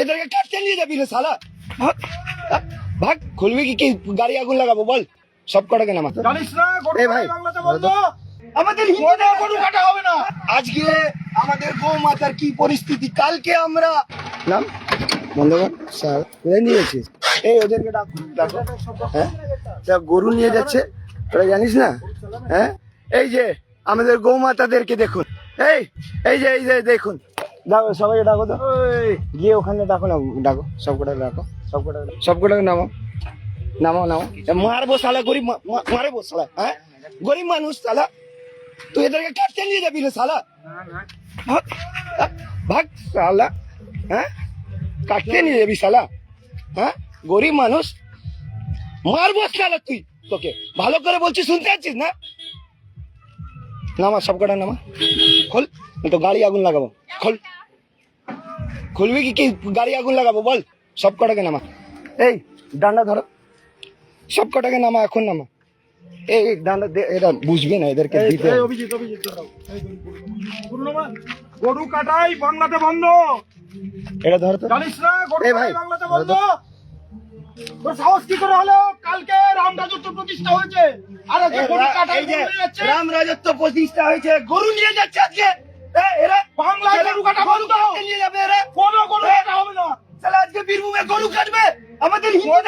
এদেরকে কাটতে নিয়ে যাবি রে শালা। ভাগ, ভাগ। খুলবি কি গাড়ি আগুন লাগাবো বল? সব কটাকে নামা। জানিস না গরু এ ভাই, বাংলাতে বন্ধ। আমাদের গরু কাটা হবে না। আজকে আমাদের গৌ মাতার কি পরিস্থিতি, কালকে আমরা নাম বন্ধ কর স্যার, কোথায় নিয়ে যাচ্ছিস? এই ওদেরকে ডাকো, হ্যাঁ তা গরু নিয়ে যাচ্ছে, তোরা জানিস না? হ্যাঁ এই যে আমাদের গৌ মাতাদেরকে দেখুন, এই যে দেখুন, ডাকো সবাইকে, ডাকো তো, গিয়ে ওখানে ডাকো না, ডাকো সবকটাকে, ডাকো সবকটাকে নামো, মারবো শালা, গরিব মারবো শালা, হ্যাঁ গরিব মানুষ শালা, তুই এদেরকে কাটতে নিয়ে যাবি রে শালা। ভাগ, ভাগ শালা, হ্যাঁ কাটতে নিয়ে যাবি শালা, হ্যাঁ গরিব মানুষ, মারবো শালা তুই, তোকে ভালো করে বলছি, শুনতে পাচ্ছিস না? নামা সবকটা নামা, খোল, তো গাড়ি আগুন লাগাবো, খুলবি কি গাড়ি আগুন লাগাবো বল? সব কটাকে নামা, এই ডান্ডা ধরো, সব কটাকে নামা, এখন নামা, এই ডান্ডা এরা বুঝবে না, এদেরকে দিতে হবে। অভিজিৎ গরু কাটাই বাংলাতে বন্ধ। এটা ধর তো, জানিস না গরু এ ভাই, কাটাই বাংলাতে বন্ধ। তোর সাহস কি করে হলো? কালকে রাম রাজত্ব প্রতিষ্ঠা হয়েছে, আর আজকে গরু কাটাই নিয়ে যাচ্ছে। রাম রাজত্ব প্রতিষ্ঠা হয়েছে, গরু নিয়ে যাচ্ছে আজকে। এরা বাংলায় গরু কাটা বন্ধ। নিয়ে যাবে, এরা কোনো গরু কাটা হবে না। তাহলে আজকে বীরভূমে গরু কাটবে আমাদের হিন্দু